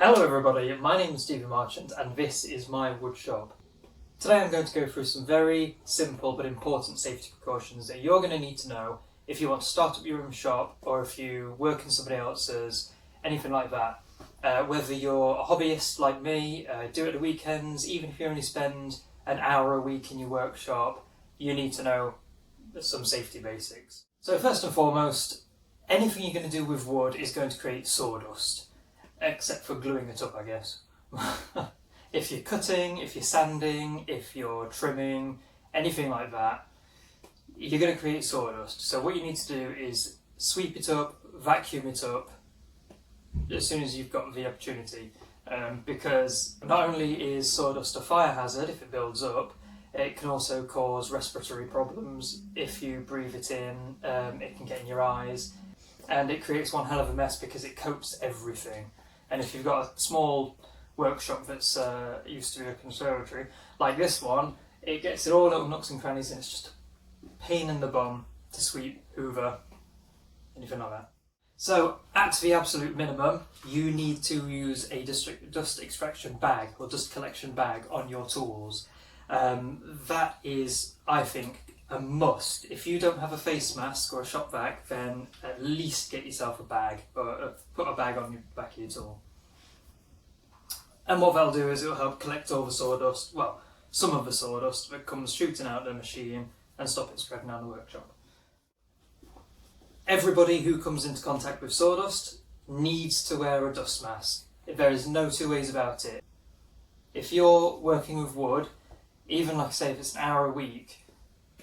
Hello everybody, my name is Stephen Marchant and this is my wood shop. Today I'm going to go through some very simple but important safety precautions that you're going to need to know if you want to start up your own shop or if you work in somebody else's, anything like that. Whether you're a hobbyist like me, do it at the weekends, even if you only spend an hour a week in your workshop, you need to know some safety basics. So first and foremost, anything you're going to do with wood is going to create sawdust. Except for gluing it up, I guess. If you're cutting, if you're sanding, if you're trimming, anything like that, you're going to create sawdust. So what you need to do is sweep it up, vacuum it up as soon as you've got the opportunity. Because not only is sawdust a fire hazard if it builds up, it can also cause respiratory problems. If you breathe it in, it can get in your eyes. And it creates one hell of a mess because it coats everything. And if you've got a small workshop that's used to be a conservatory, like this one, it gets in all little nooks and crannies and it's just a pain in the bum to sweep, hoover, anything like that. So, at the absolute minimum, you need to use a dust extraction bag or dust collection bag on your tools. That is, I think, a must. If you don't have a face mask or a shop vac, then at least get yourself a bag, or put a bag on your back of your tool. And what that'll do is it'll help collect all the sawdust, well, some of the sawdust that comes shooting out of the machine and stop it spreading around the workshop. Everybody who comes into contact with sawdust needs to wear a dust mask. There is no two ways about it. If you're working with wood, even like I say, if it's an hour a week,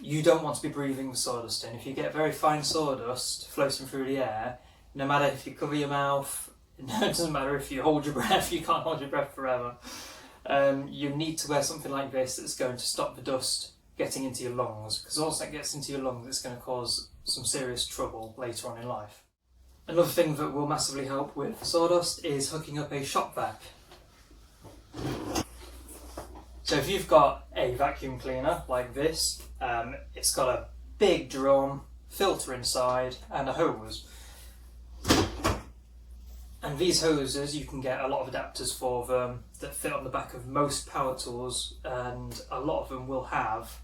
you don't want to be breathing the sawdust in. If you get very fine sawdust floating through the air, no matter if you cover your mouth, it doesn't matter if you hold your breath, you can't hold your breath forever. You need to wear something like this that's going to stop the dust getting into your lungs, because once that gets into your lungs, it's going to cause some serious trouble later on in life. Another thing that will massively help with sawdust is hooking up a shop vac. So if you've got a vacuum cleaner like this, it's got a big drum, filter inside and a hose. And these hoses, you can get a lot of adapters for them that fit on the back of most power tools, and a lot of them will have,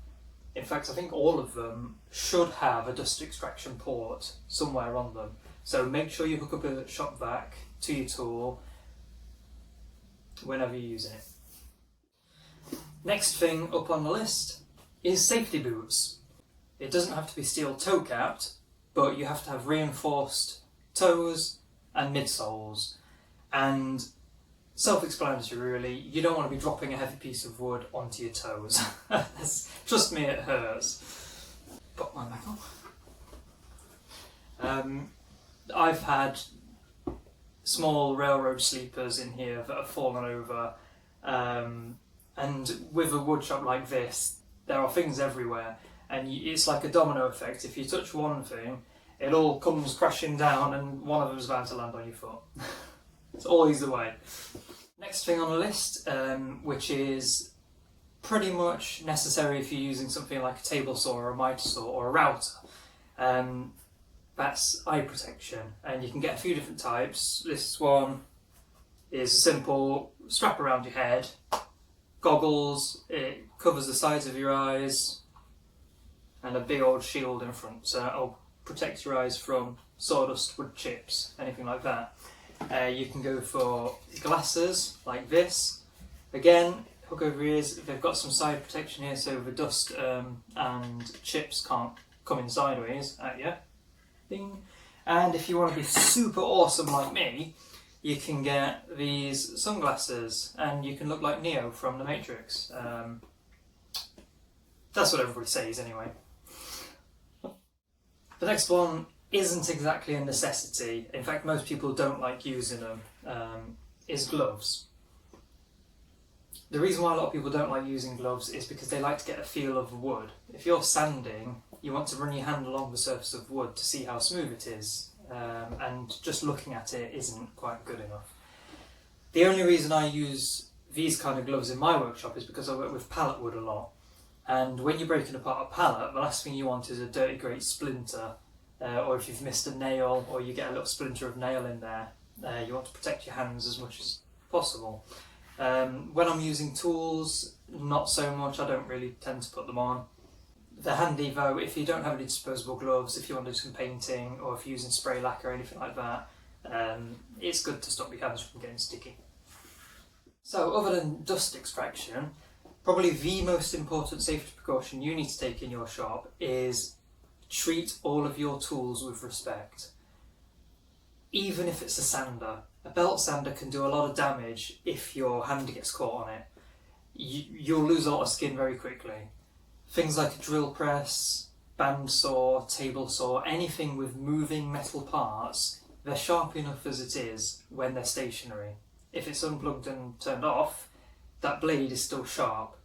in fact I think all of them should have a dust extraction port somewhere on them. So make sure you hook up a shop vac to your tool whenever you're using it. Next thing up on the list is safety boots. It doesn't have to be steel toe capped, but you have to have reinforced toes and midsoles. And self-explanatory really, you don't want to be dropping a heavy piece of wood onto your toes. Trust me, it hurts. Put mine back on. I've had small railroad sleepers in here that have fallen over. And with a wood shop like this, there are things everywhere, and it's like a domino effect. If you touch one thing, it all comes crashing down and one of them is bound to land on your foot. It's always the way. Next thing on the list, which is pretty much necessary if you're using something like a table saw or a miter saw or a router, that's eye protection. And you can get a few different types. This one is a simple strap around your head, goggles, it covers the sides of your eyes, and a big old shield in front, so it'll protect your eyes from sawdust, wood chips, anything like that. You can go for glasses like this. Again, hook over ears. They've got some side protection here so the dust and chips can't come in sideways at you. Ding. And if you want to be super awesome like me, you can get these sunglasses and you can look like Neo from The Matrix. That's what everybody says anyway. The next one isn't exactly a necessity. In fact, most people don't like using them, is gloves. The reason why a lot of people don't like using gloves is because they like to get a feel of wood. If you're sanding, you want to run your hand along the surface of wood to see how smooth it is. And just looking at it isn't quite good enough. The only reason I use these kind of gloves in my workshop is because I work with pallet wood a lot. And when you're breaking apart a pallet, the last thing you want is a dirty great splinter, or if you've missed a nail or you get a little splinter of nail in there, you want to protect your hands as much as possible. When I'm using tools, not so much. I don't really tend to put them on. They're handy though if you don't have any disposable gloves, if you want to do some painting, or if you're using spray lacquer or anything like that. It's good to stop your hands from getting sticky. So other than dust extraction, probably the most important safety precaution you need to take in your shop is treat all of your tools with respect. Even if it's a sander, a belt sander can do a lot of damage if your hand gets caught on it. You'll lose a lot of skin very quickly. Things like a drill press, bandsaw, table saw, anything with moving metal parts, they're sharp enough as it is when they're stationary. If it's unplugged and turned off, that blade is still sharp.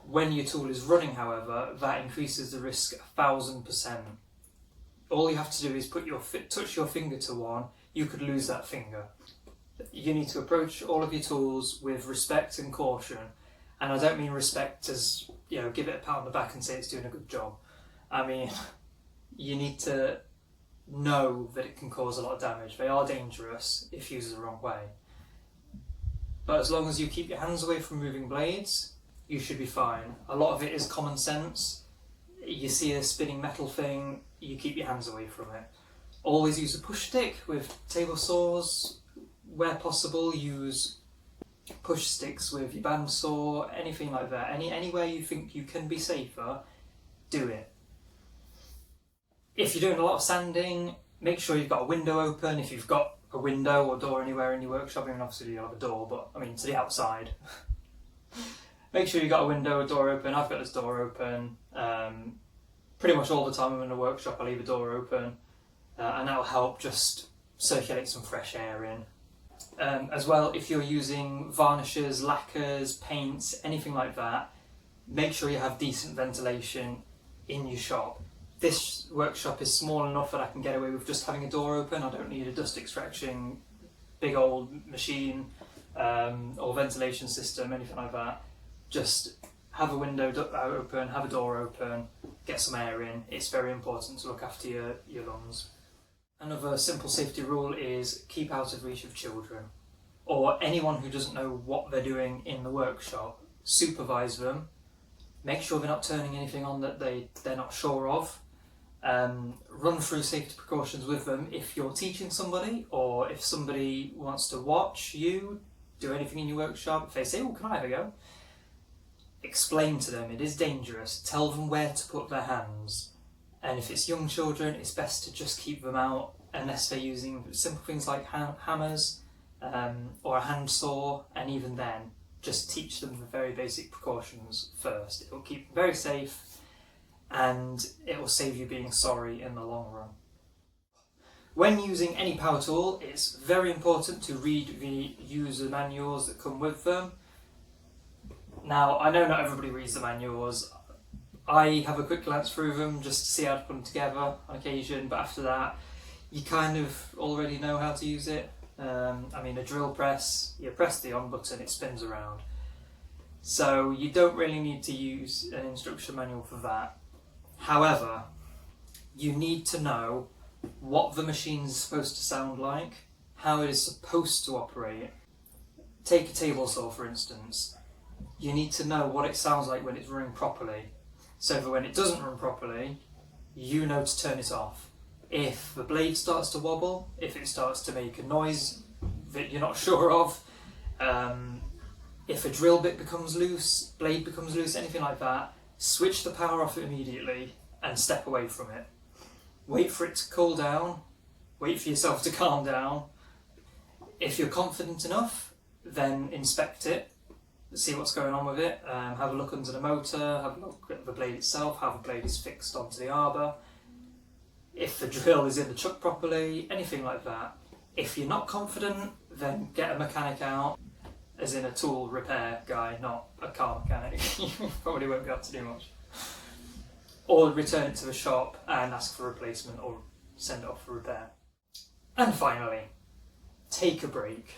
When your tool is running, however, that increases the risk 1000%. All you have to do is touch your finger to one, you could lose that finger. You need to approach all of your tools with respect and caution. And I don't mean respect as, give it a pat on the back and say it's doing a good job. I mean, you need to know that it can cause a lot of damage. They are dangerous if used the wrong way. But as long as you keep your hands away from moving blades, you should be fine. A lot of it is common sense. You see a spinning metal thing, you keep your hands away from it. Always use a push stick with table saws. Where possible, use push sticks with your bandsaw, anything like that. Anywhere you think you can be safer, do it. If you're doing a lot of sanding, make sure you've got a window open. If you've got a window or door anywhere in your workshop, I mean obviously you'll have a door, but I mean to the outside. Make sure you've got a window or door open. I've got this door open. Pretty much all the time I'm in the workshop I leave a door open, and that'll help just circulate some fresh air in. As well, if you're using varnishes, lacquers, paints, anything like that, make sure you have decent ventilation in your shop. This workshop is small enough that I can get away with just having a door open. I don't need a dust extraction, big old machine, or ventilation system, anything like that. Just have a window open, have a door open, get some air in. It's very important to look after your lungs. Another simple safety rule is keep out of reach of children or anyone who doesn't know what they're doing in the workshop. Supervise them, make sure they're not turning anything on that they're not sure of. Run through safety precautions with them if you're teaching somebody, or if somebody wants to watch you do anything in your workshop. If they say, "Oh, can I have a go?" Explain to them it is dangerous, tell them where to put their hands. And if it's young children, it's best to just keep them out unless they're using simple things like hammers or a handsaw, and even then, just teach them the very basic precautions first. It will keep them very safe and it will save you being sorry in the long run. When using any power tool, it's very important to read the user manuals that come with them. Now, I know not everybody reads the manuals. I have a quick glance through them just to see how to put them together on occasion, but after that, you kind of already know how to use it. I mean, a drill press, you press the on button, it spins around. So you don't really need to use an instruction manual for that. However, you need to know what the machine is supposed to sound like, how it is supposed to operate. Take a table saw, for instance. You need to know what it sounds like when it's running properly. So that when it doesn't run properly, you know to turn it off. If the blade starts to wobble, if it starts to make a noise that you're not sure of, if a drill bit becomes loose, blade becomes loose, anything like that, switch the power off immediately and step away from it. Wait for it to cool down, wait for yourself to calm down. If you're confident enough, then inspect it. See what's going on with it, have a look under the motor, have a look at the blade itself, how the blade is fixed onto the arbor, if the drill is in the chuck properly, anything like that. If you're not confident, then get a mechanic out, as in a tool repair guy, not a car mechanic. You probably won't be able to do much. Or return it to the shop and ask for a replacement, or send it off for repair. And finally, take a break.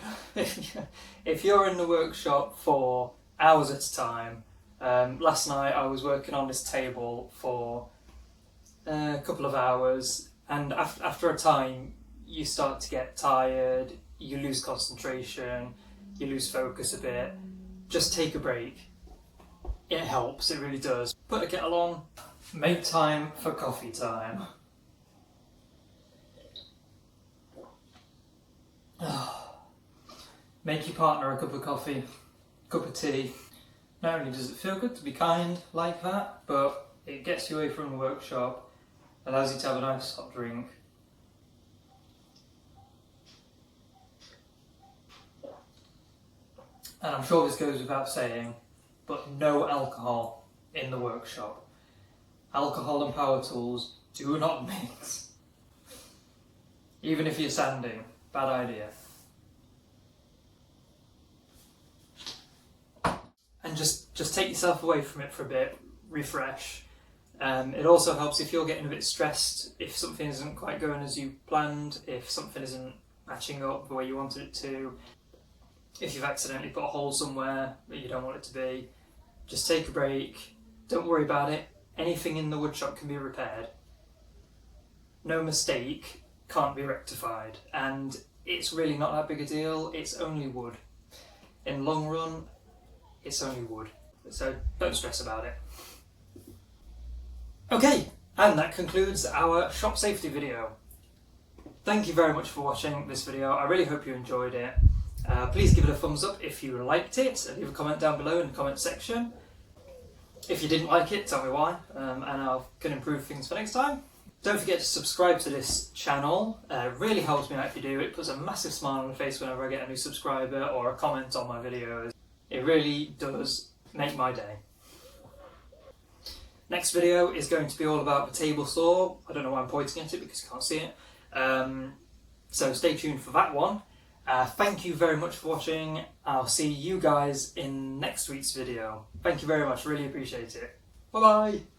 If you're in the workshop for hours at a time, last night I was working on this table for a couple of hours, and after a time you start to get tired, you lose concentration, you lose focus a bit, just take a break. It helps, it really does. Put a kettle on, make time for coffee time. Make your partner a cup of coffee, cup of tea. Not only does it feel good to be kind like that, but it gets you away from the workshop, allows you to have a nice hot drink. And I'm sure this goes without saying, but no alcohol in the workshop. Alcohol and power tools do not mix. Even if you're sanding, bad idea. And just take yourself away from it for a bit, refresh. It also helps if you're getting a bit stressed, if something isn't quite going as you planned, if something isn't matching up the way you wanted it to, if you've accidentally put a hole somewhere that you don't want it to be. Just take a break, don't worry about it. Anything in the woodshop can be repaired. No mistake can't be rectified, and it's really not that big a deal. It's only wood. In the long run, it's only wood, so don't stress about it. Okay, and that concludes our shop safety video. Thank you very much for watching this video. I really hope you enjoyed it. Please give it a thumbs up if you liked it, and leave a comment down below in the comment section. If you didn't like it, tell me why, and I can improve things for next time. Don't forget to subscribe to this channel. It really helps me out if you do. It puts a massive smile on my face whenever I get a new subscriber or a comment on my videos. It really does make my day. Next video is going to be all about the table saw. I don't know why I'm pointing at it because you can't see it. So stay tuned for that one. Thank you very much for watching. I'll see you guys in next week's video. Thank you very much, really appreciate it. Bye bye!